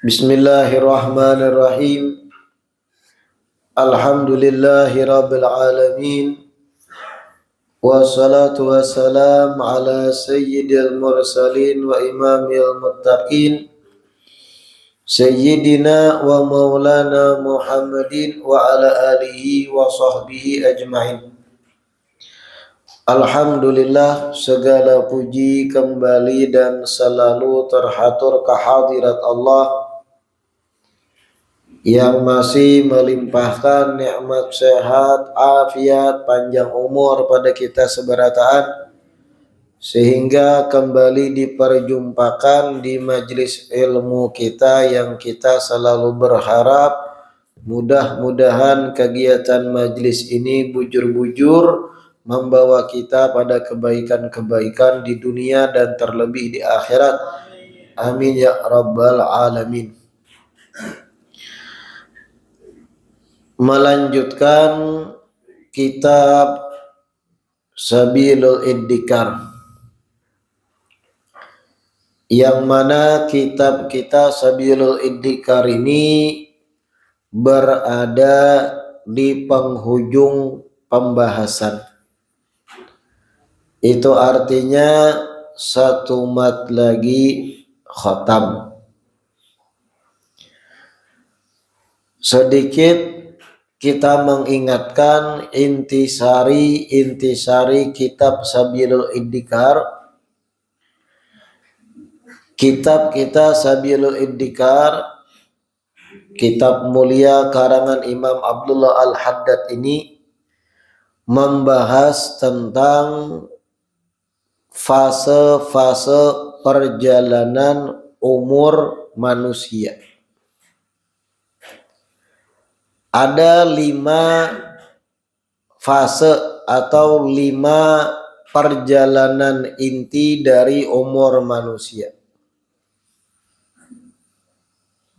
Bismillahirrahmanirrahim. Alhamdulillahi rabbil alamin. Wassalatu wassalam ala sayyidil mursalin wa imamil muttaqin. Sayyidina wa maulana Muhammadin wa ala alihi wa sahbihi ajma'in. Alhamdulillah, segala puji kembali dan selalu terhatur kehadirat Allah yang masih melimpahkan nikmat sehat, afiat, panjang umur pada kita seberataan, sehingga kembali diperjumpakan di majelis ilmu kita yang kita selalu berharap mudah-mudahan kegiatan majelis ini bujur-bujur membawa kita pada kebaikan-kebaikan di dunia dan terlebih di akhirat. Amin ya rabbal alamin. Melanjutkan kitab Sabilul Iddikar, yang mana kitab kita Sabilul Iddikar ini berada di penghujung pembahasan. Itu artinya satu mat lagi khatam. Sedikit kita mengingatkan intisari kitab Sabilul Iddikar. Kitab kita Sabilul Iddikar, kitab mulia karangan Imam Abdullah Al-Haddad ini membahas tentang fase-fase perjalanan umur manusia. Ada 5 fase atau 5 perjalanan inti dari umur manusia.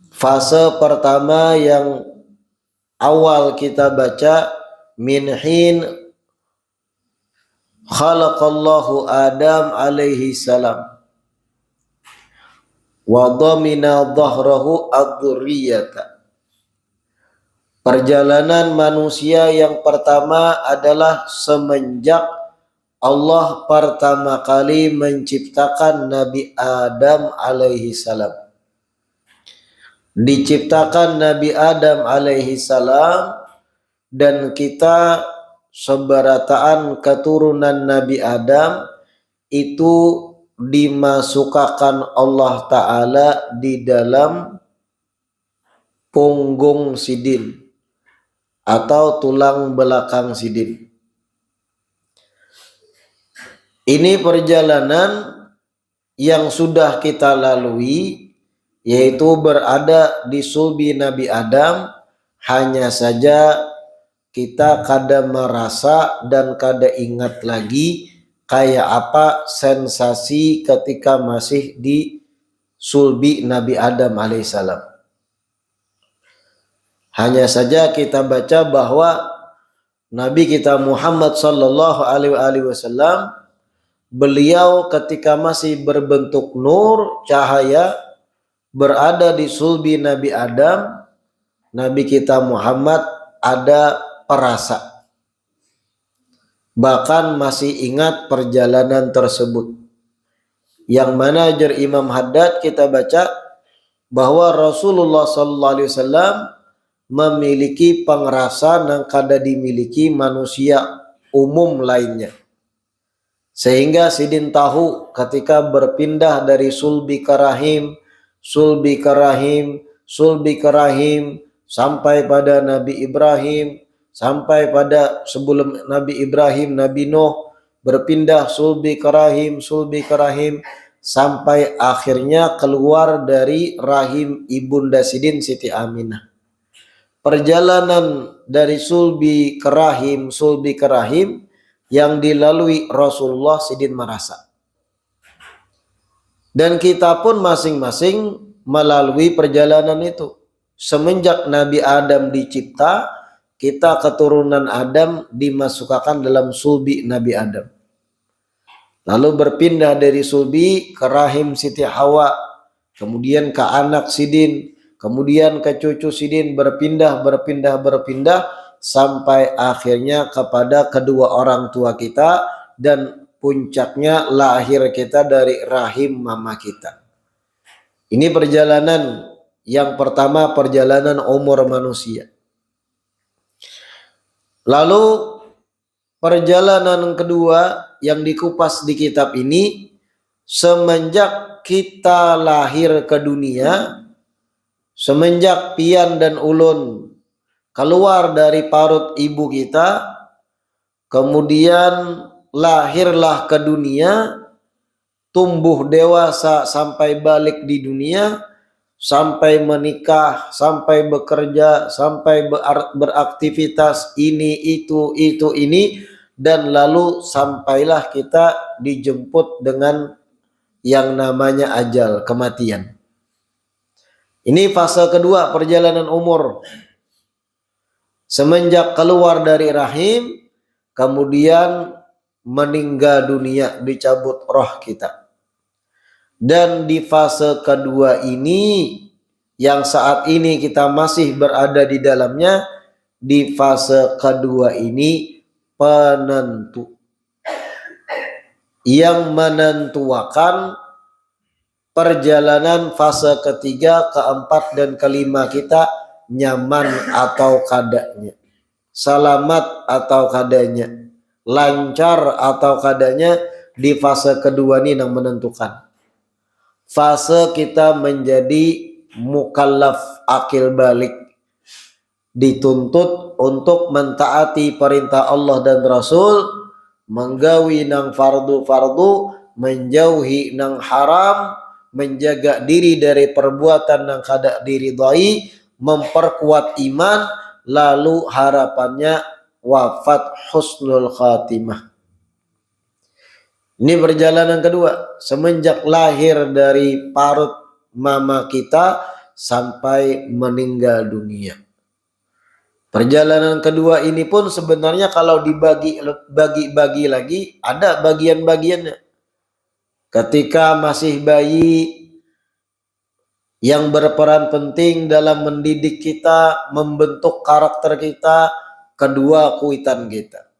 Fase pertama yang awal kita baca, min hin khalaqallahu Adam alaihi salam wa dhamina dhahrahu ad-dhurriyyata. Perjalanan manusia yang pertama adalah semenjak Allah pertama kali menciptakan Nabi Adam alaihi salam. Diciptakan Nabi Adam alaihi salam dan kita seberataan keturunan Nabi Adam itu dimasukkan Allah Ta'ala di dalam punggung sidin atau tulang belakang sidin. Ini perjalanan yang sudah kita lalui, yaitu berada di sulbi Nabi Adam. Hanya saja kita kada merasa dan kada ingat lagi kayak apa sensasi ketika masih di sulbi Nabi Adam alaihissalam. Hanya saja kita baca bahwa Nabi kita Muhammad sallallahu alaihi wasallam, beliau ketika masih berbentuk nur, cahaya, berada di sulbi Nabi Adam, Nabi kita Muhammad ada perasa, bahkan masih ingat perjalanan tersebut. Yang mana jar Imam Haddad kita baca bahwa Rasulullah sallallahu alaihi wasallam memiliki pengerasa yang kada dimiliki manusia umum lainnya. Sehingga sidin tahu ketika berpindah dari sulbi ke rahim sampai pada Nabi Ibrahim, sampai pada sebelum Nabi Ibrahim Nabi Nuh, berpindah sulbi ke rahim sampai akhirnya keluar dari rahim ibunda sidin Siti Aminah. Perjalanan dari sulbi ke rahim yang dilalui Rasulullah sidin merasa. Dan kita pun masing-masing melalui perjalanan itu. Semenjak Nabi Adam dicipta, kita keturunan Adam dimasukkan dalam sulbi Nabi Adam. Lalu berpindah dari sulbi ke rahim Siti Hawa, kemudian ke anak sidin, kemudian ke cucu sidin, berpindah sampai akhirnya kepada kedua orang tua kita, dan puncaknya lahir kita dari rahim mama kita. Ini perjalanan yang pertama, perjalanan umur manusia. Lalu perjalanan kedua yang dikupas di kitab ini, semenjak kita lahir ke dunia, semenjak pian dan ulun keluar dari parut ibu kita, kemudian lahirlah ke dunia, tumbuh dewasa sampai balik di dunia, sampai menikah, sampai bekerja, sampai beraktivitas ini, ini, dan lalu sampailah kita dijemput dengan yang namanya ajal, kematian. Ini fase kedua perjalanan umur. Semenjak keluar dari rahim, kemudian meninggal dunia, dicabut roh kita. Dan di fase kedua ini, yang saat ini kita masih berada di dalamnya, di fase kedua ini penentu. Yang menentukan perjalanan fase ketiga, keempat, dan kelima kita nyaman atau kadanya, selamat atau kadanya, lancar atau kadanya, di fase kedua ini yang menentukan. Fase kita menjadi mukallaf, akil balik, dituntut untuk mentaati perintah Allah dan Rasul, menggawi nang fardu-fardu, menjauhi nang haram, menjaga diri dari perbuatan nang kada diridhai, memperkuat iman, lalu harapannya wafat husnul khatimah. Ini perjalanan kedua, semenjak lahir dari parut mama kita sampai meninggal dunia. Perjalanan kedua ini pun sebenarnya kalau dibagi lagi, ada bagian-bagiannya. Ketika masih bayi, yang berperan penting dalam mendidik kita, membentuk karakter kita, kedua kuitan kita.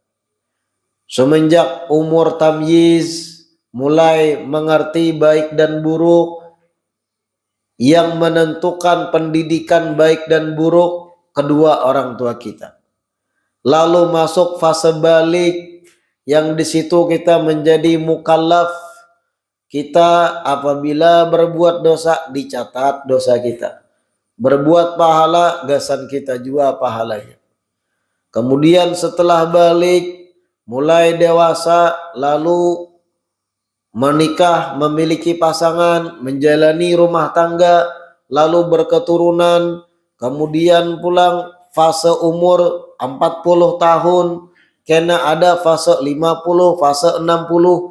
Semenjak umur tamyiz, mulai mengerti baik dan buruk, yang menentukan pendidikan baik dan buruk kedua orang tua kita. Lalu masuk fase balik, yang di situ kita menjadi mukallaf. Kita apabila berbuat dosa, dicatat dosa kita. Berbuat pahala, gasan kita juga pahalanya. Kemudian setelah balik, mulai dewasa, lalu menikah, memiliki pasangan, menjalani rumah tangga, lalu berketurunan, kemudian pulang fase umur 40 tahun, kena ada fase 50, fase 60.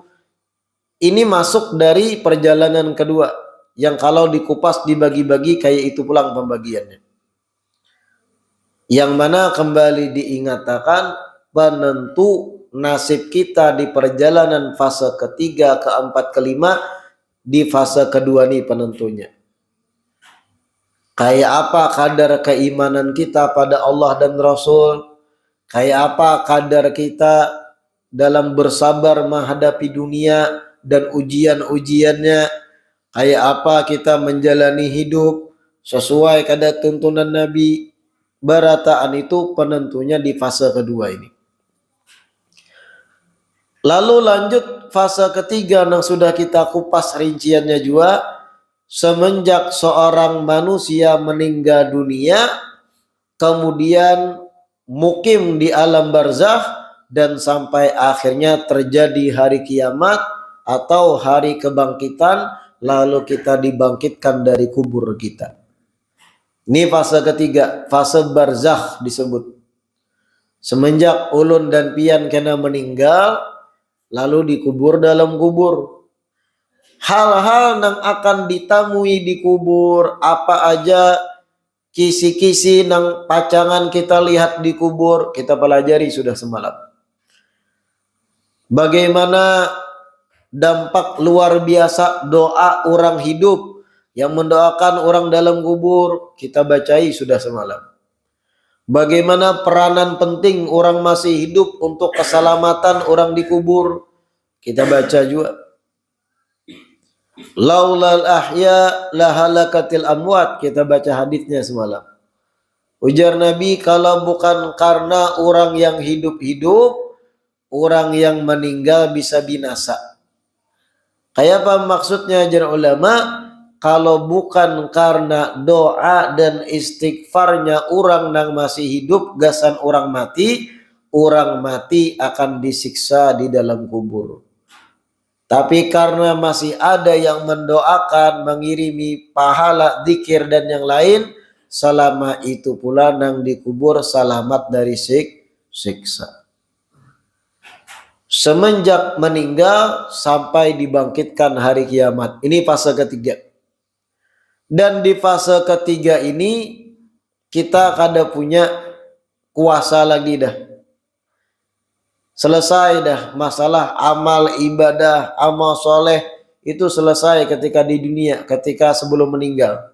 Ini masuk dari perjalanan kedua, yang kalau dikupas dibagi-bagi kayak itu pulang pembagiannya. Yang mana kembali diingatkan, penentu nasib kita di perjalanan fase ketiga, keempat, kelima, di fase kedua nih penentunya. Kayak apa kadar keimanan kita pada Allah dan Rasul, kayak apa kadar kita dalam bersabar menghadapi dunia dan ujian-ujiannya, kayak apa kita menjalani hidup sesuai kadar tuntunan Nabi. Barataan itu penentunya di fase kedua ini. Lalu lanjut fase ketiga yang sudah kita kupas rinciannya juga, semenjak seorang manusia meninggal dunia, kemudian mukim di alam barzakh, dan sampai akhirnya terjadi hari kiamat atau hari kebangkitan, lalu kita dibangkitkan dari kubur kita. Ini fase ketiga, fase barzakh disebut. Semenjak ulun dan pian kena meninggal, lalu dikubur dalam kubur. Hal-hal yang akan ditamui di kubur, apa aja kisi-kisi yang pacangan kita lihat di kubur, kita pelajari sudah semalam. Bagaimana dampak luar biasa doa orang hidup yang mendoakan orang dalam kubur, kita bacai sudah semalam. Bagaimana peranan penting orang masih hidup untuk keselamatan orang di kubur, kita baca juga. Laulal ahya lahalakatil amwat, kita baca hadisnya semalam. Ujar Nabi, kalau bukan karena orang yang hidup-hidup, orang yang meninggal bisa binasa. Kayak apa maksudnya ajar ulama? Kalau bukan karena doa dan istighfarnya orang yang masih hidup, gasan orang mati akan disiksa di dalam kubur. Tapi karena masih ada yang mendoakan, mengirimi pahala, zikir dan yang lain, selama itu pula nang dikubur selamat dari siksa. Semenjak meninggal sampai dibangkitkan hari kiamat. Ini fase ketiga. Dan di fase ketiga ini kita kada punya kuasa lagi dah. Selesai dah masalah amal ibadah, amal soleh itu selesai ketika di dunia, ketika sebelum meninggal.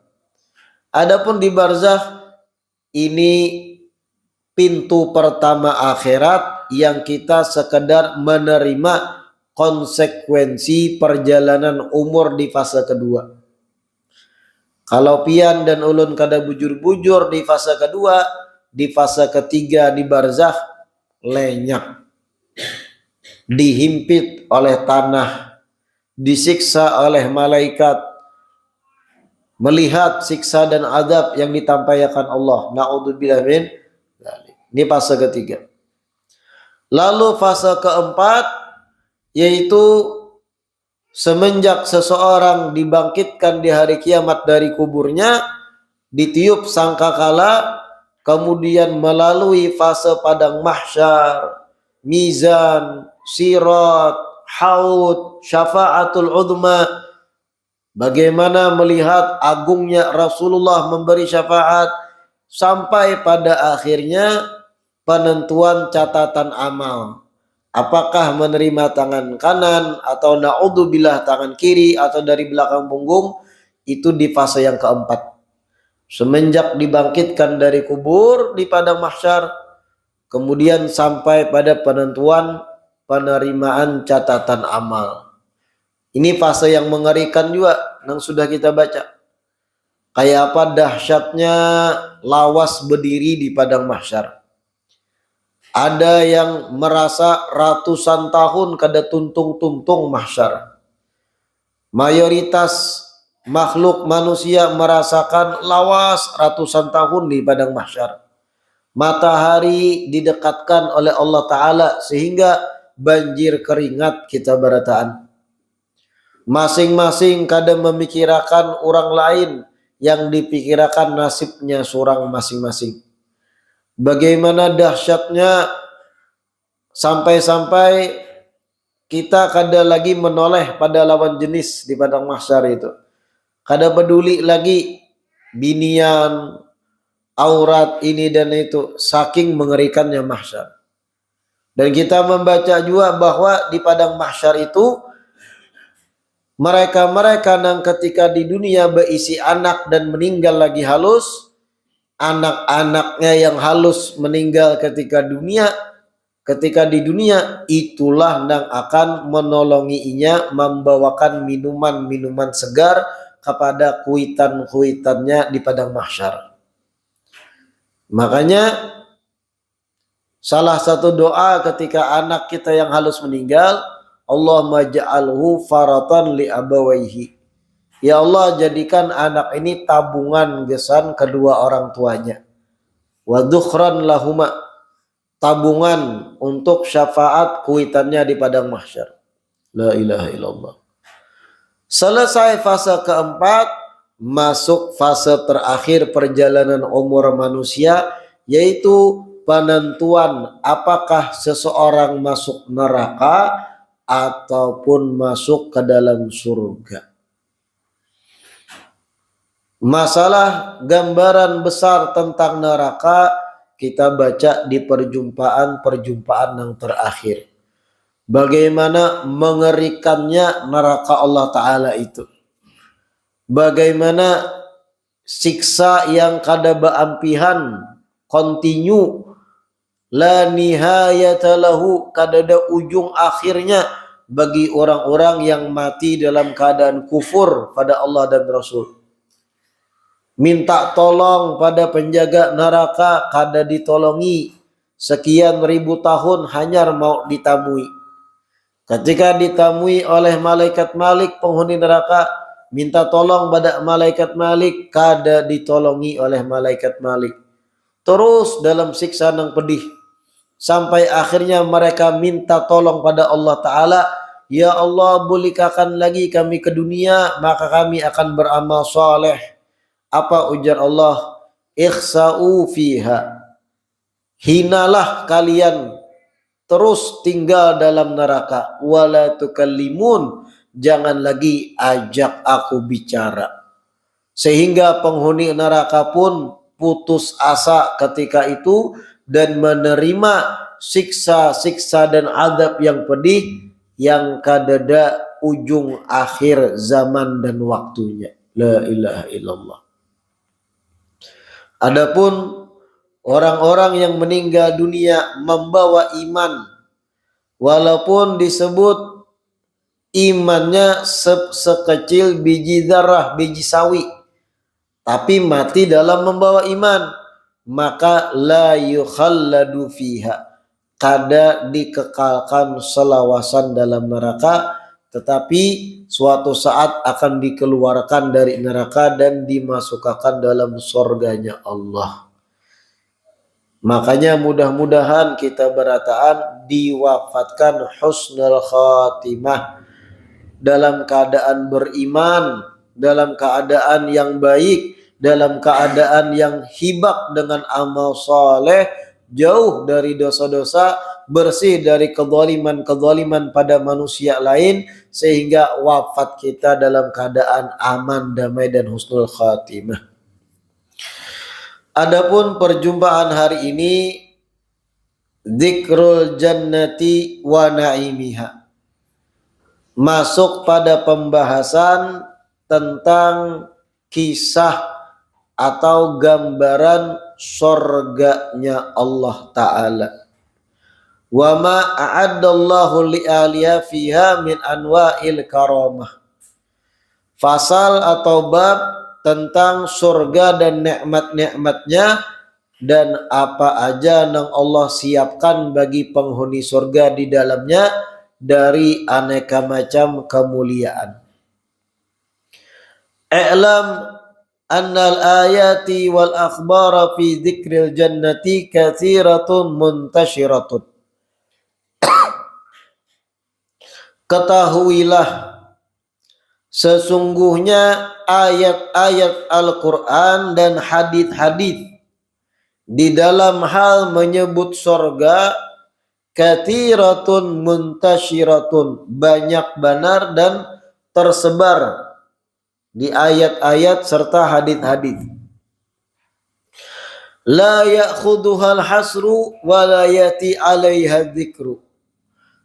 Adapun di barzakh ini pintu pertama akhirat yang kita sekedar menerima konsekuensi perjalanan umur di fase kedua. Kalau pian dan ulun kada bujur-bujur di fase kedua, di fase ketiga di barzakh lenyap, dihimpit oleh tanah, disiksa oleh malaikat, melihat siksa dan azab yang ditampaikan Allah. Na'udzubillah min dzalik. Ini fase ketiga. Lalu fase keempat yaitu semenjak seseorang dibangkitkan di hari kiamat dari kuburnya, ditiup sangkakala, kemudian melalui fase padang mahsyar, mizan, sirat, haud, syafaatul udma. Bagaimana melihat agungnya Rasulullah memberi syafaat, sampai pada akhirnya penentuan catatan amal. Apakah menerima tangan kanan atau na'udzubillah tangan kiri atau dari belakang punggung, itu di fase yang keempat. Semenjak dibangkitkan dari kubur di padang mahsyar, kemudian sampai pada penentuan penerimaan catatan amal. Ini fase yang mengerikan juga yang sudah kita baca. Kayak apa dahsyatnya lawas berdiri di padang mahsyar. Ada yang merasa ratusan tahun kada tuntung-tuntung mahsyar. Mayoritas makhluk manusia merasakan lawas ratusan tahun di padang mahsyar. Matahari didekatkan oleh Allah Ta'ala sehingga banjir keringat kita berataan. Masing-masing kadang memikirkan orang lain yang dipikirkan nasibnya seorang masing-masing. Bagaimana dahsyatnya sampai-sampai kita kada lagi menoleh pada lawan jenis di padang mahsyar itu. Kada peduli lagi binian, aurat ini dan itu, saking mengerikannya mahsyar. Dan kita membaca juga bahwa di padang mahsyar itu mereka-mereka yang ketika di dunia berisi anak dan meninggal lagi halus, anak-anaknya yang halus meninggal ketika di dunia, itulah yang akan menolonginya, membawakan minuman-minuman segar kepada kuitan-kuitannya di padang mahsyar. Makanya salah satu doa ketika anak kita yang halus meninggal, Allahumma ja'alhu faratan li abawaihi. Ya Allah, jadikan anak ini tabungan gesan kedua orang tuanya. Wa dhukhran lahuma, tabungan untuk syafaat kuitannya di padang mahsyar. La ilaha illallah. Selesai fase keempat, masuk fase terakhir perjalanan umur manusia, yaitu penentuan apakah seseorang masuk neraka ataupun masuk ke dalam surga. Masalah gambaran besar tentang neraka kita baca di perjumpaan yang terakhir. Bagaimana mengerikannya neraka Allah Ta'ala itu. bagaimana siksa yang kada baampihan, kontinu, la nihayata lahu, kada ada ujung akhirnya bagi orang-orang yang mati dalam keadaan kufur pada Allah dan Rasul. Minta tolong pada penjaga neraka, kada ditolongi, sekian ribu tahun hanya mau ditamui. Ketika ditamui oleh malaikat Malik penghuni neraka, minta tolong pada malaikat Malik, kada ditolongi oleh malaikat Malik. Terus dalam siksa yang pedih, sampai akhirnya mereka minta tolong pada Allah Ta'ala, ya Allah, bolehkan lagi kami ke dunia, maka kami akan beramal soleh. Apa ujar Allah? Ikhsa'u fiha, hinalah kalian, terus tinggal dalam neraka. Wala tukallimun, jangan lagi ajak aku bicara. Sehingga penghuni neraka pun putus asa ketika itu dan menerima siksa-siksa dan azab yang pedih yang kadada ujung akhir zaman dan waktunya. La ilaha illallah. Adapun orang-orang yang meninggal dunia membawa iman, walaupun disebut imannya sekecil biji zarah, biji sawi, tapi mati dalam membawa iman, maka la yukhalladu fiha, kada dikekalkan selawasan dalam neraka, tetapi suatu saat akan dikeluarkan dari neraka dan dimasukkan dalam surganya Allah. Makanya mudah-mudahan kita berataan diwafatkan husnul khatimah, dalam keadaan beriman, dalam keadaan yang baik, dalam keadaan yang hibak dengan amal soleh, jauh dari dosa-dosa, bersih dari kezaliman-kezaliman pada manusia lain, sehingga wafat kita dalam keadaan aman, damai, dan husnul khatimah. Adapun perjumpaan hari ini, dzikrul jannati wa naimiha, masuk pada pembahasan tentang kisah atau gambaran surganya Allah Ta'ala. Wa ma a'addallahu li'aliya fiha min anwa'il karamah. Fasal atau bab tentang surga dan nikmat-nikmatnya, dan apa aja yang Allah siapkan bagi penghuni surga di dalamnya dari aneka macam kemuliaan. I'lam annal ayati wal akhbara fi dzikril jannati katsiratun muntasyiratun. Ketahuilah, sesungguhnya ayat-ayat Al-Quran dan hadits-hadits di dalam hal menyebut surga katsiratun muntasyiratun, banyak benar dan tersebar di ayat-ayat serta hadits-hadits. La ya'khuduhal hasru wa la yati 'alaiha dzikru.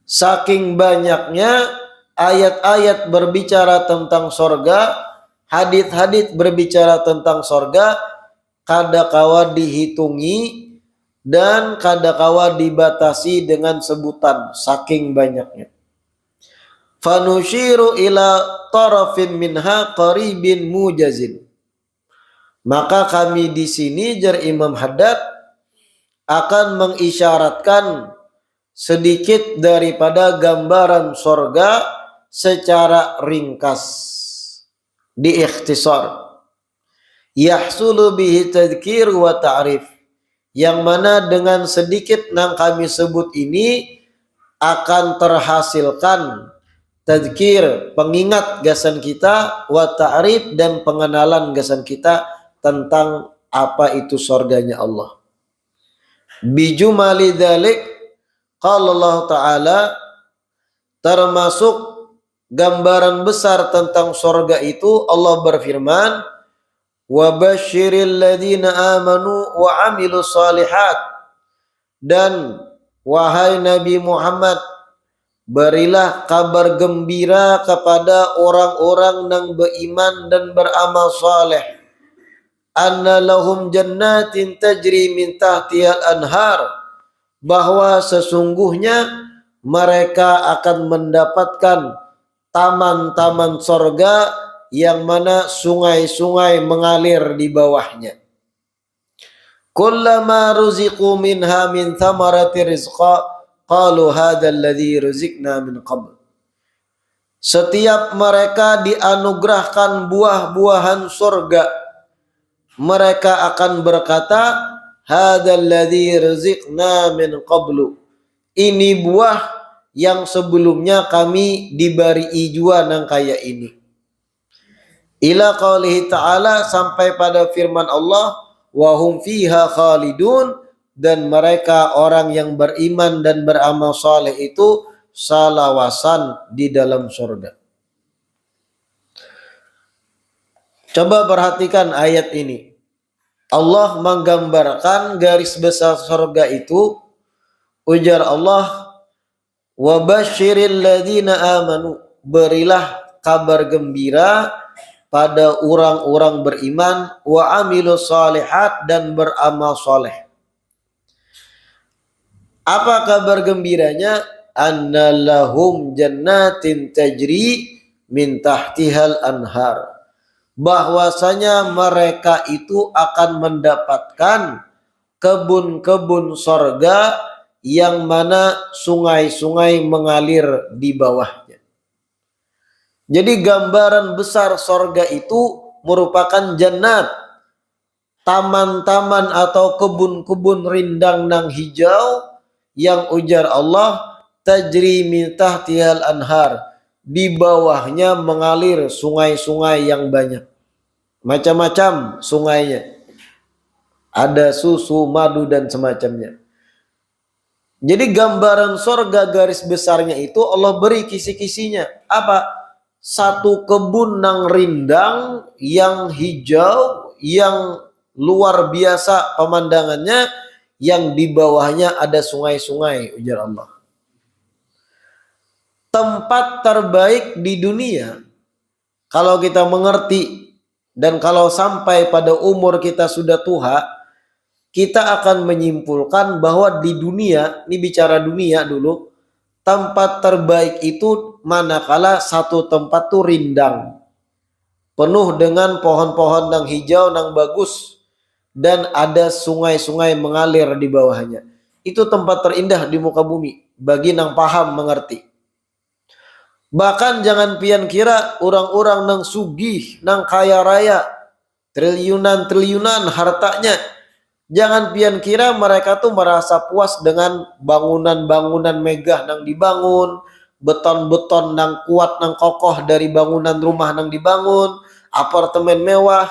Saking banyaknya ayat-ayat berbicara tentang sorga, hadits-hadits berbicara tentang sorga, kadakawa dihitungi dan kadakawa dibatasi dengan sebutan, saking banyaknya. Fanushiru ila tarafin minha qaribin mujazin. Maka kami di sini, jar Imam Haddad, akan mengisyaratkan sedikit daripada gambaran sorga secara ringkas, diikhtisar. Yahsulu bihi tadhkir wa ta'rif, yang mana dengan sedikit yang kami sebut ini akan terhasilkan tadhkir, pengingat gasan kita, wa ta'rif, dan pengenalan gasan kita tentang apa itu surganya Allah. Bijumali dzalik, qala Allah Ta'ala, termasuk gambaran besar tentang surga itu Allah berfirman, wa basyiril ladzina amanu wa amilus shalihat, dan wahai Nabi Muhammad, berilah kabar gembira kepada orang-orang yang beriman dan beramal saleh, anna lahum jannatin tajri min tahtihal anhar, bahwa sesungguhnya mereka akan mendapatkan taman-taman sorga yang mana sungai-sungai mengalir di bawahnya. Kullama ruziqu minha min thamarati rizqa qalu hadzal ladzi ruziqna min qabl. Setiap mereka dianugerahkan buah-buahan surga, mereka akan berkata, hadzal ladzi ruziqna min qablu. Ini buah yang sebelumnya kami diberi jua nang kaya ini. Ila qaulihi ta'ala, sampai pada firman Allah, wa hum fiha khalidun, dan mereka orang yang beriman dan beramal saleh itu salawasan di dalam surga. Coba perhatikan ayat ini. Allah menggambarkan garis besar surga itu. Ujar Allah, wa basyiril ladzina amanu, berilah kabar gembira pada orang-orang beriman, wa amilus salihat, dan beramal soleh. Apa kabar gembiranya? Annalahum jannatin tajri min tahtihal anhar, bahwasanya mereka itu akan mendapatkan kebun-kebun sorga yang mana sungai-sungai mengalir di bawahnya. Jadi gambaran besar sorga itu merupakan jannat, taman-taman atau kebun-kebun rindang nang hijau yang ujar Allah tajri min tahtihal anhar, di bawahnya mengalir sungai-sungai yang banyak. Macam-macam sungainya. Ada susu, madu, dan semacamnya. Jadi gambaran sorga garis besarnya itu Allah beri kisi-kisinya. Apa? Satu kebun nang rindang yang hijau, yang luar biasa pemandangannya, yang di bawahnya ada sungai-sungai, ujar Allah. Tempat terbaik di dunia, kalau kita mengerti dan kalau sampai pada umur kita sudah tua, kita akan menyimpulkan bahwa di dunia, ini bicara dunia dulu, tempat terbaik itu manakala satu tempat tuh rindang, penuh dengan pohon-pohon yang hijau, yang bagus, dan ada sungai-sungai mengalir di bawahnya. Itu tempat terindah di muka bumi, bagi yang paham mengerti. Bahkan jangan pian kira orang-orang nang sugih, nang kaya raya, triliunan-triliunan hartanya, jangan pian kira mereka tuh merasa puas dengan bangunan-bangunan megah nang dibangun, beton-beton nang kuat nang kokoh dari bangunan rumah nang dibangun, apartemen mewah.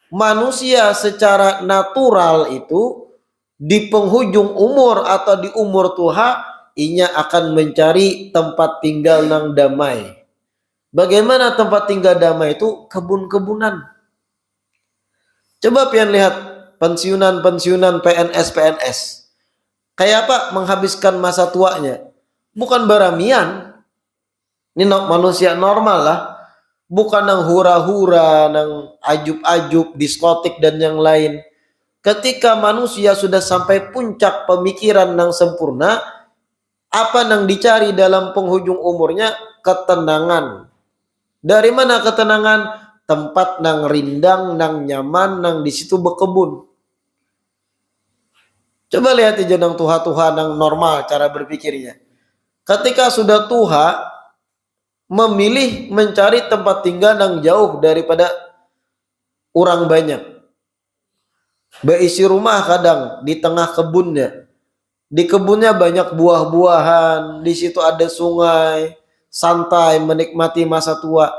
Manusia secara natural itu di penghujung umur atau di umur tua, inya akan mencari tempat tinggal nang damai. Bagaimana tempat tinggal damai itu? Kebun-kebunan. Coba pian lihat pensiunan-pensiunan PNS. Kayak apa menghabiskan masa tuanya? Bukan baramian. Ini manusia normal lah. Bukan nang hura-hura, nang ajub-ajub, diskotik, dan yang lain. Ketika manusia sudah sampai puncak pemikiran nang sempurna, apa nang dicari dalam penghujung umurnya? Ketenangan. Dari mana ketenangan? Tempat nang rindang, nang nyaman, nang di situ berkebun. Coba lihat aja nang tuha-tuha nang normal cara berpikirnya. Ketika sudah tuha, memilih mencari tempat tinggal yang jauh daripada orang banyak. Berisi rumah kadang di tengah kebunnya. Di kebunnya banyak buah-buahan, di situ ada sungai, santai menikmati masa tua.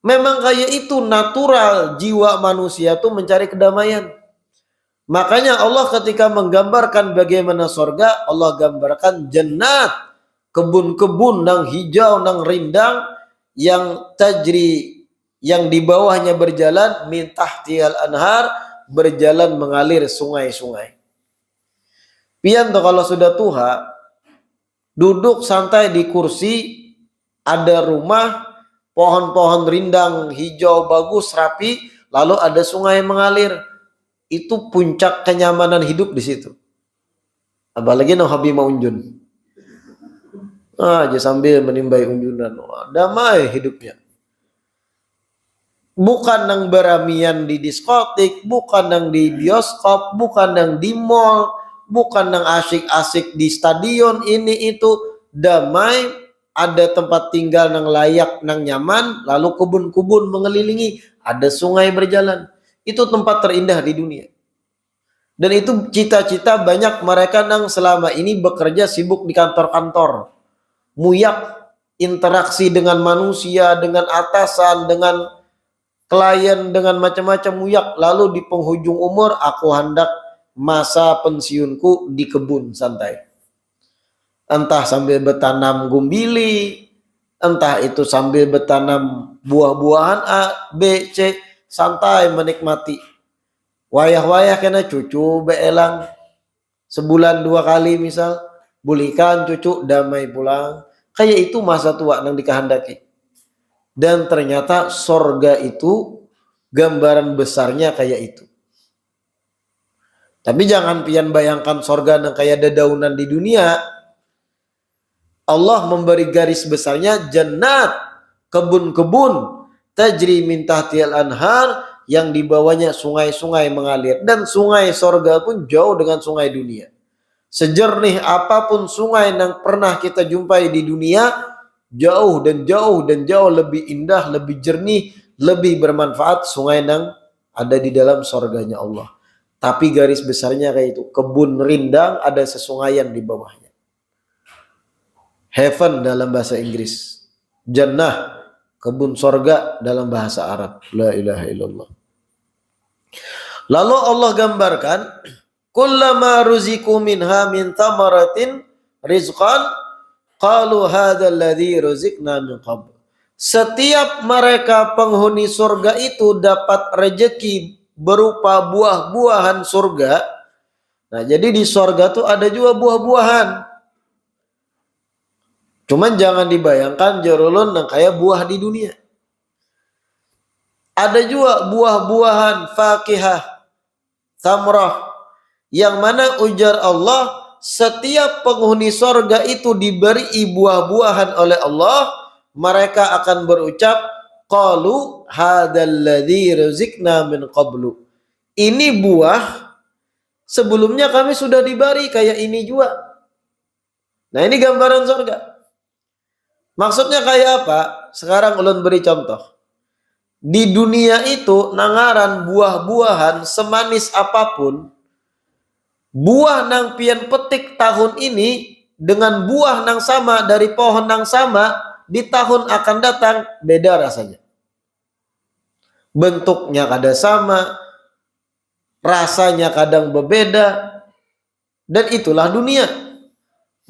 Memang kayak itu natural jiwa manusia tuh mencari kedamaian. Makanya Allah ketika menggambarkan bagaimana sorga, Allah gambarkan jannat, kebun-kebun nang hijau, nang rindang, yang tajri, yang di bawahnya berjalan, min tahtihal anhar, berjalan mengalir sungai-sungai. Pian tuh kalau sudah tua, duduk santai di kursi, ada rumah, pohon-pohon rindang hijau bagus rapi, lalu ada sungai mengalir. Itu puncak kenyamanan hidup di situ. Apalagi no hobi mau unjun. Aja sambil menimbai unjunan. Wah, damai hidupnya. Bukan nang beramian di diskotik, bukan nang di bioskop, bukan nang di mall, bukan nang asik-asik di stadion ini itu. Damai, ada tempat tinggal nang layak, nang nyaman, lalu kebun-kebun mengelilingi, ada sungai berjalan. Itu tempat terindah di dunia. Dan itu cita-cita banyak mereka nang selama ini bekerja sibuk di kantor-kantor. Muyak interaksi dengan manusia, dengan atasan, dengan klien, dengan macam-macam muyak. Lalu di penghujung umur, aku hendak masa pensiunku di kebun santai. Entah sambil bertanam gumbili, entah itu sambil bertanam buah-buahan A, B, C, santai menikmati. Wayah-wayah kena cucu beelang sebulan 2 kali misal, bulikan cucu damai pulang. Kayak itu masa tua yang dikehendaki. Dan ternyata sorga itu gambaran besarnya kayak itu. Tapi jangan pian bayangkan sorga yang kayak dedaunan di dunia. Allah memberi garis besarnya jannat, kebun-kebun, tajri min tahtihal anhar, yang di bawahnya sungai-sungai mengalir. Dan sungai sorga pun jauh dengan sungai dunia. Sejernih apapun sungai yang pernah kita jumpai di dunia, jauh dan jauh dan jauh lebih indah, lebih jernih, lebih bermanfaat sungai yang ada di dalam sorganya Allah. Tapi garis besarnya kayak itu, kebun rindang ada sesungaian di bawahnya. Heaven dalam bahasa Inggris, jannah, kebun sorga dalam bahasa Arab. La ilaha illallah. Lalu Allah gambarkan, kullama ruziku minha min thamaratin rizqan qalu hadzal ladzi ruzikna min qabl. Setiap mereka penghuni surga itu dapat rejeki berupa buah-buahan surga. Nah, jadi di surga tuh ada juga buah-buahan. Cuman jangan dibayangkan jorulun yang kayak buah di dunia. Ada juga buah-buahan fakihah, samrah, yang mana ujar Allah, setiap penghuni sorga itu diberi buah-buahan oleh Allah, mereka akan berucap, qalu hadzal ladzi ruzikna min qablu. Ini buah sebelumnya kami sudah diberi kayak ini juga. Nah, ini gambaran sorga. Maksudnya kayak apa? Sekarang ulun beri contoh. Di dunia itu nangaran buah-buahan semanis apapun, buah nang pian petik tahun ini dengan buah nang sama dari pohon nang sama di tahun akan datang beda rasanya. Bentuknya kadang sama, rasanya kadang berbeda, dan itulah dunia.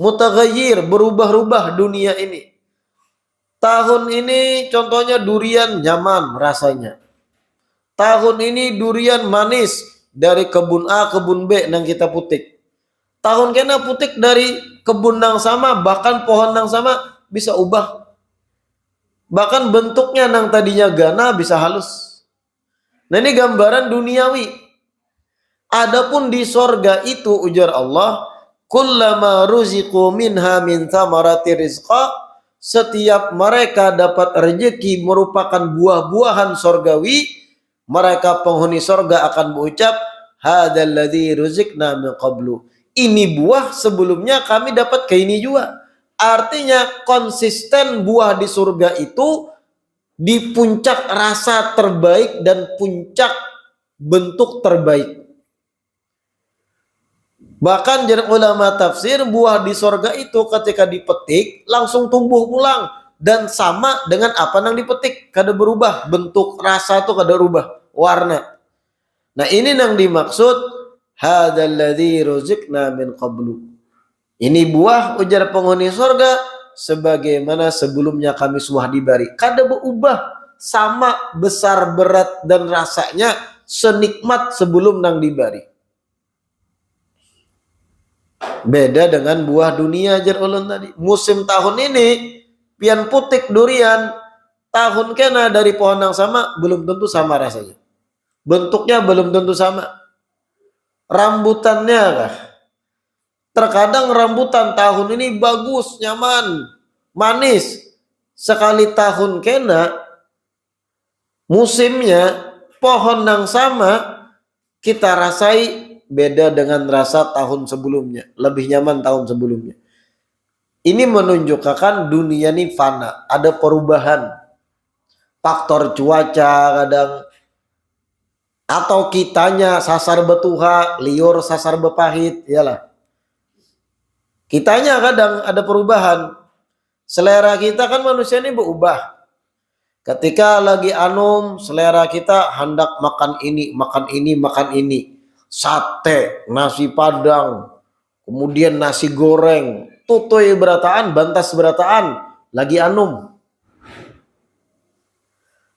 Mutaghayyir, berubah-ubah dunia ini. Tahun ini contohnya durian nyaman rasanya. Tahun ini durian manis dari kebun A, kebun B yang kita putik. Tahun kena putik dari kebun yang sama, bahkan pohon yang sama bisa ubah. Bahkan bentuknya yang tadinya gana bisa halus. Nah, ini gambaran duniawi. Adapun di sorga itu ujar Allah, kullama ruziqu minha min thamarati rizqa, setiap mereka dapat rezeki merupakan buah-buahan sorgawi, mereka penghuni sorga akan berucap, hadzal ladzi ruzikna min qablu. Ini buah sebelumnya kami dapat ke ini juga. Artinya konsisten buah di surga itu di puncak rasa terbaik dan puncak bentuk terbaik. Bahkan jadi ulama tafsir, buah di sorga itu ketika dipetik langsung tumbuh pulang dan sama dengan apa yang dipetik, kada berubah bentuk, rasa itu kada berubah warna. Nah, ini yang dimaksud hadzal ladzi ruzikna min qablu. Ini buah ujar penghuni sorga sebagaimana sebelumnya kami sudah diberi, kada berubah, sama besar berat dan rasanya senikmat sebelum nang diberi. Beda dengan buah dunia jar ulun tadi. Musim tahun ini pian putik durian, tahun kena dari pohon yang sama belum tentu sama rasanya. Bentuknya belum tentu sama. Rambutannya kah? Terkadang rambutan tahun ini bagus, nyaman, manis. Sekali tahun kena musimnya pohon yang sama kita rasai beda dengan rasa tahun sebelumnya, lebih nyaman tahun sebelumnya. Ini menunjukkan dunia ini fana, ada perubahan, faktor cuaca kadang, atau kitanya sasar betuha, liur sasar bepahit, iyalah. Kitanya kadang ada perubahan. Selera kita kan manusia ini berubah. Ketika lagi anum, selera kita hendak makan ini, makan ini, makan ini. Sate, nasi padang, kemudian nasi goreng, tutoy berataan, bantas berataan, lagi anum.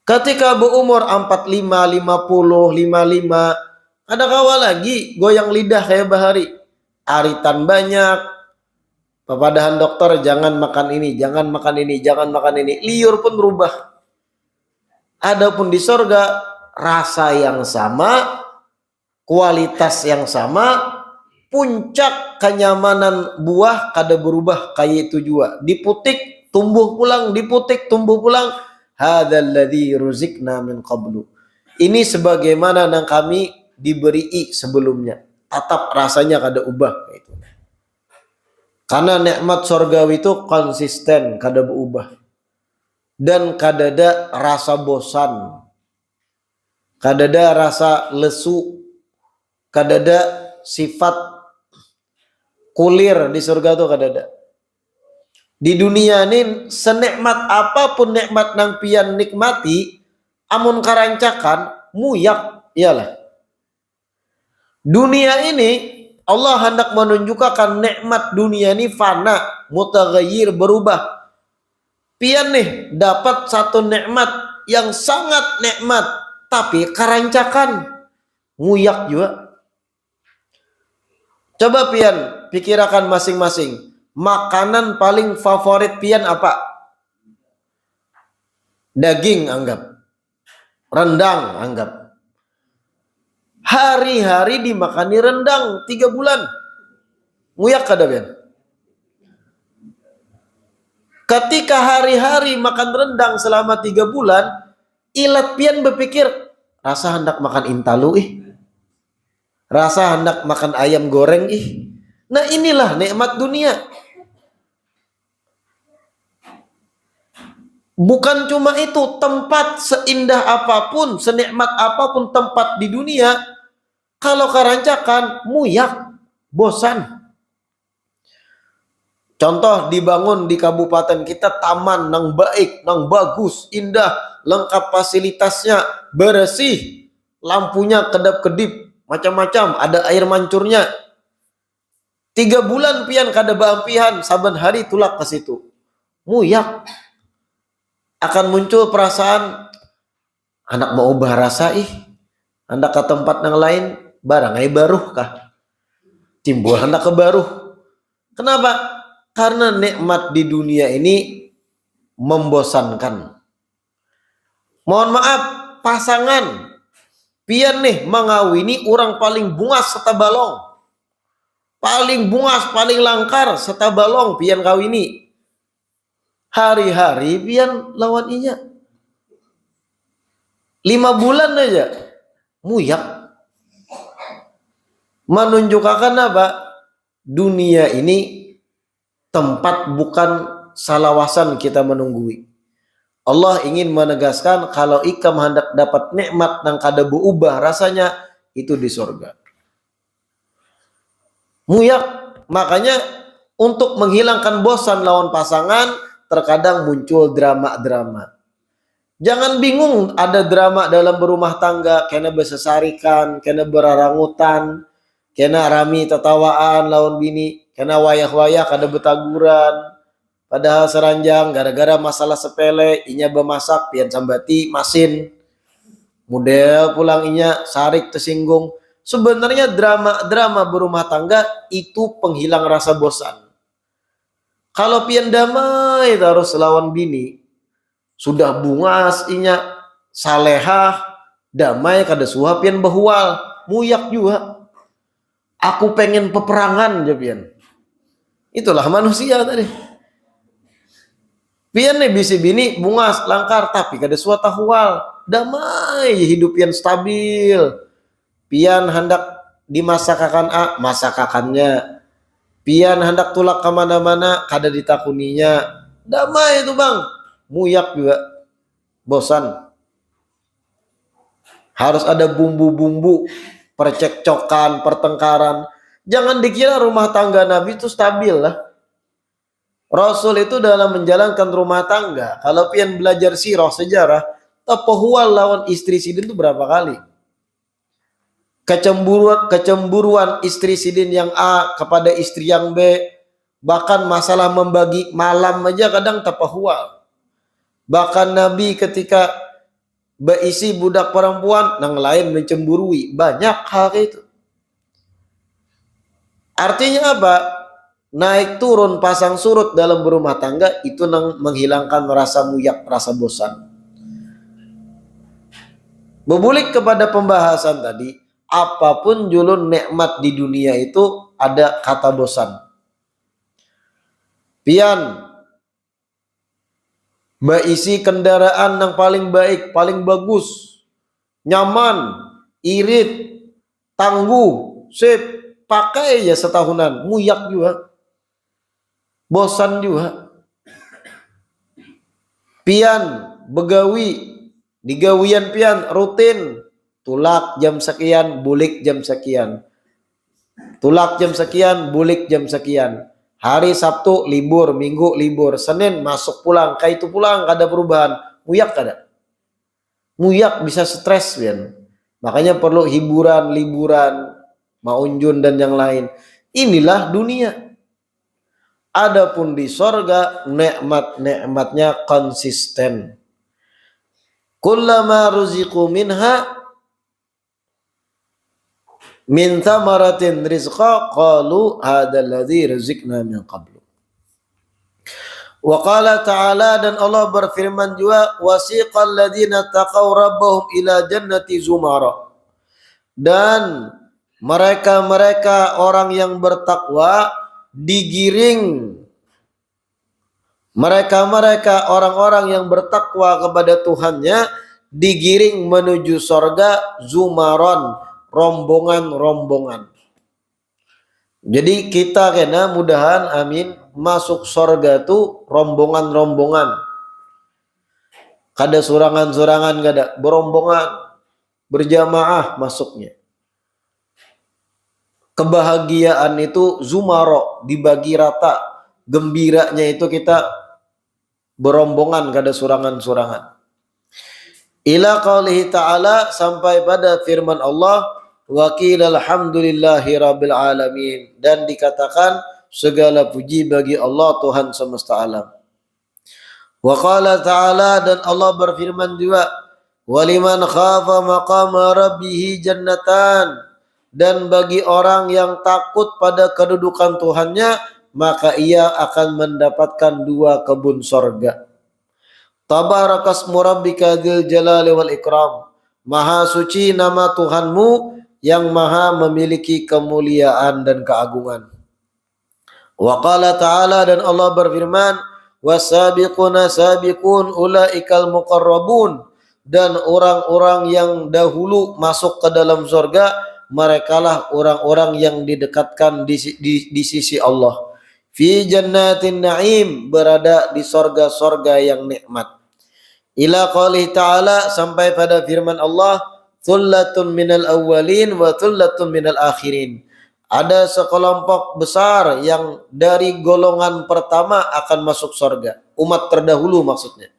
Ketika berumur 45, 50, 55, ada kawal lagi goyang lidah kayak bahari. Aritan banyak. Papadahan dokter, jangan makan ini, jangan makan ini, jangan makan ini. Liur pun berubah. Adapun di sorga, rasa yang sama, kualitas yang sama, puncak kenyamanan buah kada berubah kayak itu juga. Diputik, tumbuh pulang, diputik, tumbuh pulang. Hadzal ladzi ruzikna min qablu. Ini sebagaimana yang kami diberi sebelumnya. Tetap rasanya kada ubah itu. Karena nikmat surgawi itu konsisten, kada berubah. Dan kada ada rasa bosan. Kada ada rasa lesu. Kada ada sifat kulir di surga itu kada ada. Di dunia ini senikmat apapun nikmat nang pian nikmati, amun karancakan muyak, iyalah. Dunia ini Allah hendak menunjukkan nikmat dunia ini fana, mutaghayyir, berubah. Pian nih dapat satu nikmat yang sangat nikmat, tapi karancakan nguyak juga. Coba pian pikirkan masing-masing. Makanan paling favorit pian apa? Daging anggap. Rendang anggap. Hari-hari dimakani rendang 3 bulan. Nguyak kada pian? Ketika hari-hari makan rendang selama 3 bulan, ilat pian berpikir, rasa hendak makan intalu rasa hendak makan ayam goreng Nah inilah nikmat dunia. Bukan cuma itu, tempat seindah apapun, senikmat apapun tempat di dunia, kalau karancakan, muyak, bosan. Contoh dibangun di kabupaten kita taman nang baik, nang bagus, indah, lengkap fasilitasnya, bersih, lampunya kedap-kedip, macam-macam, ada air mancurnya. 3 bulan pian kada baampihan, saban hari tulak ke situ. Muyak. Akan muncul perasaan anak mau ubah rasa hendak ke tempat yang lain, barang baru kah? Timbul hendak ke baru. Kenapa? Karena nikmat di dunia ini membosankan. Mohon maaf, pasangan pian nih mengawini orang paling bungas serta balong. Paling bungas, paling langkar serta balong pian kawini. Hari-hari pian lawan inya. 5 bulan aja muyak. Menunjukkan apa? Dunia ini tempat bukan salawasan kita menunggui. Allah ingin menegaskan kalau ikam hendak dapat nikmat nang kada berubah rasanya, itu di surga. Muyak. Makanya untuk menghilangkan bosan lawan pasangan, terkadang muncul drama-drama. Jangan bingung ada drama dalam berumah tangga, kena besesarikan, kena berarangutan, kena rami tetawaan lawan bini, kena wayah-wayah kada betaguran. Padahal seranjang gara-gara masalah sepele, inya bemasak pian sambati masin. Model pulang inya sarik tersinggung, Sebenarnya drama berumah tangga itu penghilang rasa bosan. Kalau pian damai terus lawan bini, sudah bungas inya salehah, damai kada suha pian bahual, muyak juga. Aku pengen peperangan je pian. Itulah manusia tadi. Pian nih bisi bini bungas langkar tapi kada suha tahual, damai hidup pian stabil. Pian hendak dimasakakan masakakannya. Pian hendak tulak kemana-mana kada ditakuninya. Damai itu bang. Muyak juga. Bosan. Harus ada bumbu-bumbu. Percekcokan, pertengkaran. Jangan dikira rumah tangga Nabi itu stabil lah. Rasul itu dalam menjalankan rumah tangga. Kalau pian belajar sirah sejarah. Tapohual lawan istri sidin itu berapa kali? Kecemburuan istri sidin yang A kepada istri yang B, bahkan masalah membagi malam aja kadang tapahual. Bahkan Nabi ketika berisi budak perempuan nang lain mencemburui, banyak hal itu. Artinya apa? Naik turun pasang surut dalam berumah tangga itu nang menghilangkan rasa muyak, rasa bosan. Berbulik kepada pembahasan tadi, apapun julun nikmat di dunia itu ada kata bosan. Pian berisi kendaraan yang paling baik, paling bagus, nyaman, irit, tangguh, sip, pakai ya setahunan, muyak juga, bosan juga. Pian begawi, digawian pian rutin, tulak jam sekian, bulik jam sekian. Tulak jam sekian, bulik jam sekian. Hari Sabtu libur, Minggu libur, Senin masuk pulang, kayak itu pulang, kada perubahan. Muyak kada? Muyak bisa stres, pian. Makanya perlu hiburan, liburan, maunjun dan yang lain. Inilah dunia. Adapun di sorga, nikmat-nikmatnya konsisten. Kullama ruziqu minha min thamaratin rizqa qalu hadzal ladzi rizqna min qablu. Wa qala ta'ala, dan Allah berfirman juga, wasiqal ladzina taqaw rabbahum ila jannati zumara. Dan mereka orang yang bertakwa digiring, mereka orang-orang yang bertakwa kepada Tuhannya digiring menuju sorga zumaron, rombongan-rombongan. Jadi kita kena mudahan amin masuk sorga tu rombongan-rombongan. Kada surangan-surangan, kada berombongan, berjamaah masuknya. Kebahagiaan itu zumaro, dibagi rata. Gembiranya itu kita berombongan, kada surangan-surangan. Ila qaulihi ta'ala, sampai pada firman Allah, wa qila alhamdulillahi rabbil alamin, dan dikatakan segala puji bagi Allah Tuhan semesta alam. Wa qala ta'ala, dan Allah berfirman juga, waliman khafa maqama rabbih jannatan, dan bagi orang yang takut pada kedudukan Tuhannya, maka ia akan mendapatkan 2 kebun sorga. Tabarakasmu rabbika dzil jalali wal ikram. Maha suci nama Tuhanmu yang maha memiliki kemuliaan dan keagungan. Wa qala ta'ala, dan Allah berfirman, wasabiquna sabiqun ulaikal muqarrabun, dan orang-orang yang dahulu masuk ke dalam surga, merekalah orang-orang yang didekatkan di sisi Allah. Fi jannatin na'im, berada di sorga-sorga yang nikmat. Ila qawlihi ta'ala, sampai pada firman Allah, thullatun minal awwalin wa thullatun minal akhirin. Ada sekelompok besar yang dari golongan pertama akan masuk sorga. Umat terdahulu maksudnya.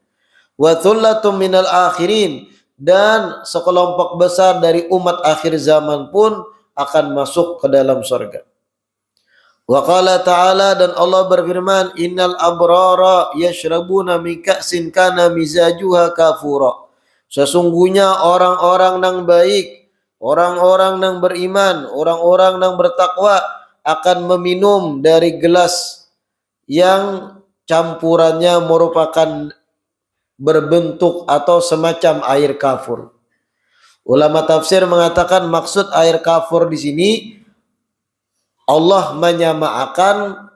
Wa thullatun minal akhirin, dan sekelompok besar dari umat akhir zaman pun akan masuk ke dalam sorga. Wa qala ta'ala, dan Allah berfirman, innal abrara yashrabuna min ka'sin kana mizajuha kafura. Sesungguhnya orang-orang yang baik, orang-orang yang beriman, orang-orang yang bertakwa akan meminum dari gelas yang campurannya merupakan berbentuk atau semacam air kafur. Ulama tafsir mengatakan maksud air kafur di sini Allah menyamakan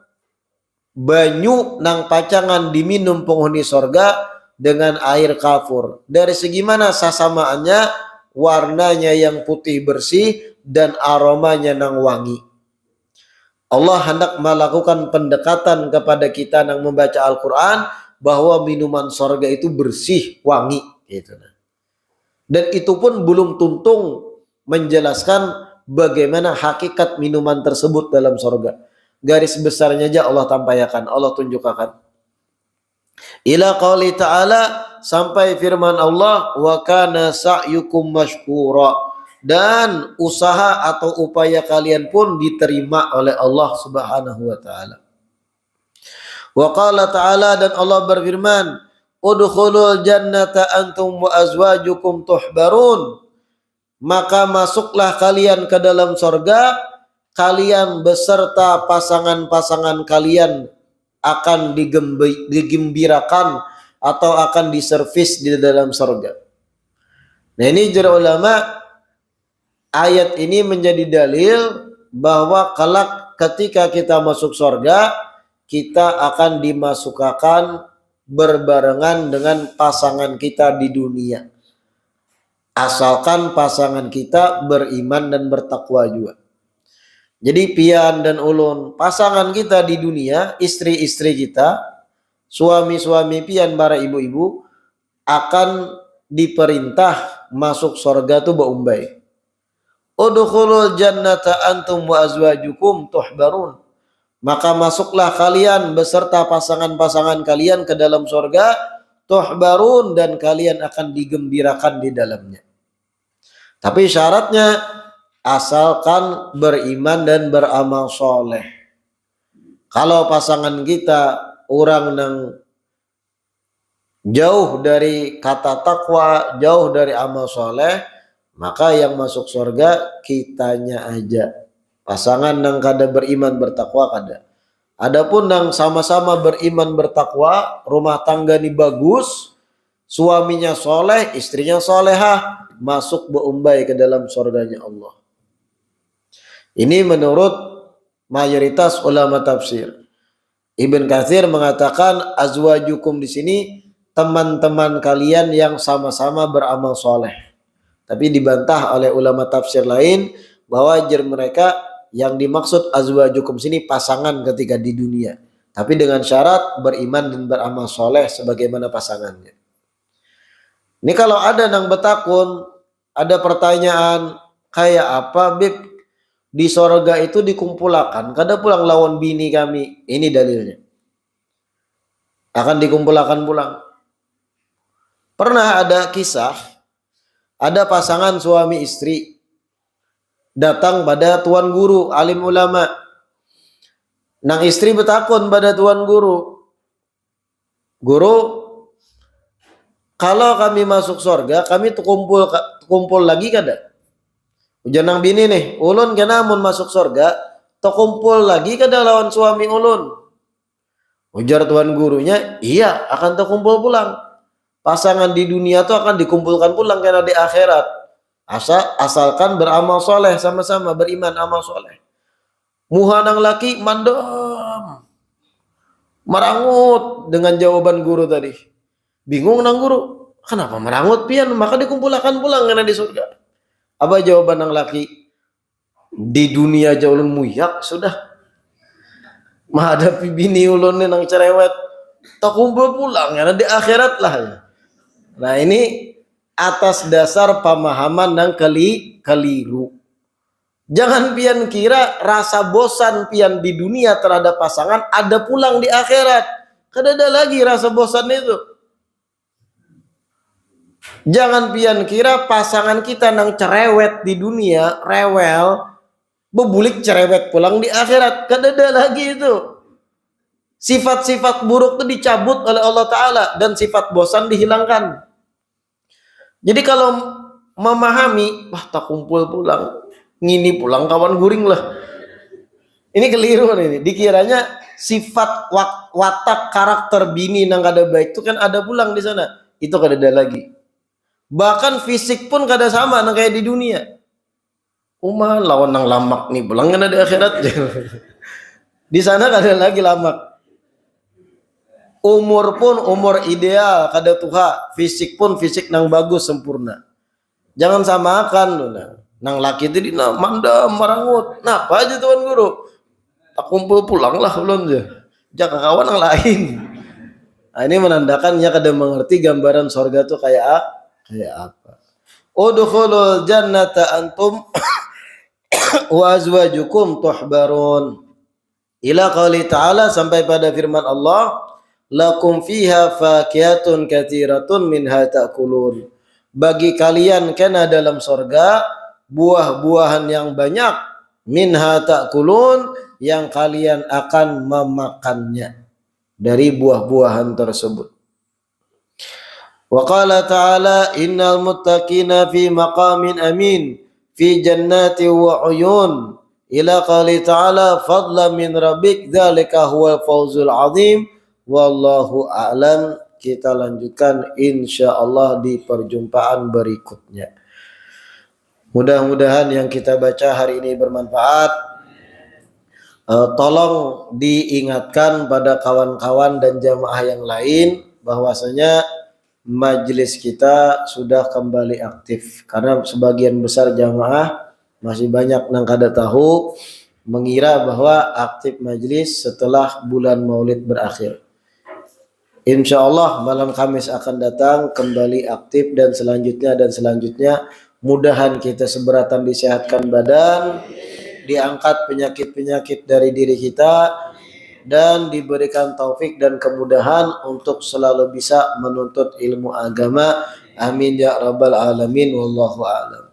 banyu nang pacangan diminum penghuni sorga dengan air kafur. Dari segi mana sasamaannya? Warnanya yang putih bersih dan aromanya nang wangi. Allah hendak melakukan pendekatan kepada kita yang membaca Al-Quran bahwa minuman sorga itu bersih, wangi. Gitu. Dan itu pun belum tuntung menjelaskan bagaimana hakikat minuman tersebut dalam sorga. Garis besarnya aja Allah tampaikan, Allah tunjukkan. Ila qauli ta'ala, sampai firman Allah, wa kana sa'yukum mashkura, dan usaha atau upaya kalian pun diterima oleh Allah Subhanahu wa taala. Wa qala ta'ala, dan Allah berfirman, udkhulul jannata antum wa azwajukum tuhbarun, maka masuklah kalian ke dalam sorga, kalian beserta pasangan-pasangan kalian akan digembirakan atau akan diservis di dalam sorga. Nah, ini juru ulama, ayat ini menjadi dalil bahwa kelak ketika kita masuk sorga, kita akan dimasukkan berbarengan dengan pasangan kita di dunia. Asalkan pasangan kita beriman dan bertakwa juga. Jadi pian dan ulun, pasangan kita di dunia, istri-istri kita, suami-suami pian, para ibu-ibu, akan diperintah masuk surga tuh baumbai. Udkhulul jannata antum wa azwajukum tuhbarun. Maka masuklah kalian beserta pasangan-pasangan kalian ke dalam surga, tuhbarun, dan kalian akan digembirakan di dalamnya. Tapi syaratnya asalkan beriman dan beramal soleh. Kalau pasangan kita orang yang jauh dari kata takwa, jauh dari amal soleh, maka yang masuk surga kitanya aja. Pasangan yang kada beriman bertakwa kada. Adapun yang sama-sama beriman bertakwa, rumah tangga ini bagus, suaminya soleh, istrinya solehah, masuk beumbai ke dalam surganya Allah. Ini menurut mayoritas ulama tafsir. Ibn Katsir mengatakan azwajukum di sini teman-teman kalian yang sama-sama beramal soleh. Tapi dibantah oleh ulama tafsir lain bahwa mereka yang dimaksud azwajukum sini pasangan ketika di dunia. Tapi dengan syarat beriman dan beramal soleh sebagaimana pasangannya. Ini kalau ada nang betakun, ada pertanyaan kayak apa Bib? Di sorga itu dikumpulakan, kada pulang lawan bini kami. Ini dalilnya. Akan dikumpulakan pulang. Pernah ada kisah, ada pasangan suami istri datang pada tuan guru, alim ulama. Nang istri betakun pada tuan guru. Guru, kalau kami masuk sorga, kami kumpul lagi kada? Ujar nang bini nih, ulun kena mun masuk surga, kumpul lagi kada lawan suami ulun. Ujar tuan gurunya, iya akan kumpul pulang. Pasangan di dunia tuh akan dikumpulkan pulang karena di akhirat. Asalkan beramal soleh sama-sama, beriman amal soleh. Muha nang laki mandom, merangut dengan jawaban guru tadi. Bingung nang guru, kenapa merangut pian? Maka dikumpulkan pulang karena di surga. Apa jawaban yang laki? Di dunia aja ulun muyak sudah. Menghadapi bini ulun nang cerewet, tak kumpul pulang ya di akhirat lah ya. Nah ini atas dasar pemahaman yang keliru. Jangan pian kira rasa bosan pian di dunia terhadap pasangan ada pulang di akhirat. Kada ada lagi rasa bosan itu. Jangan pian kira pasangan kita nang cerewet di dunia, rewel, bebulik cerewet pulang di akhirat. Kada ada lagi itu. Sifat-sifat buruk itu dicabut oleh Allah Ta'ala dan sifat bosan dihilangkan. Jadi kalau memahami, wah tak kumpul pulang, ngini pulang kawan guring lah. Ini keliru ini. Dikiranya sifat watak karakter bini nang kada baik itu kan ada pulang di sana. Itu kada ada lagi. Bahkan fisik pun kada sama nang kayak di dunia. Umah lawan nang lamak nih pulang kan ada akhirat. Di sana kada lagi lamak. Umur pun umur ideal kada tuha, fisik pun fisik nang bagus sempurna. Jangan samakan lu nang laki itu di mandam marangut. Nah, apa aja tuan guru? Tak kumpul pulang lah belum aja. Jangan kawan yang lain. Nah, ini menandakannya kada mengerti gambaran sorga itu kayak apa. Udkhulul jannata antum wa azwajukum tuhbarun. Ila qauli ta'ala sampai pada firman Allah, lakum fiha fakihatun katsiratun minha ta'kulun. Bagi kalian kena dalam sorga buah-buahan yang banyak, minha ta'kulun, yang kalian akan memakannya dari buah-buahan tersebut. Wa qala ta'ala innal muttaqina fi maqamin amin fi jannati wa uyun. Ila qali ta'ala fadlan min rabbik dzalika huwal fawzul azim. Wallahu a'lam. Kita lanjutkan insyaallah di perjumpaan berikutnya. Mudah-mudahan yang kita baca hari ini bermanfaat. Tolong diingatkan pada kawan-kawan dan jamaah yang lain bahwasanya majelis kita sudah kembali aktif, karena sebagian besar jamaah masih banyak nang kada tahu, mengira bahwa aktif majelis setelah bulan Maulid berakhir. Insyaallah malam Kamis akan datang kembali aktif dan selanjutnya. Mudahan kita seberatan disehatkan badan, diangkat penyakit-penyakit dari diri kita, dan diberikan taufik dan kemudahan untuk selalu bisa menuntut ilmu agama. Amin ya rabbal alamin. Wallahu a'lam.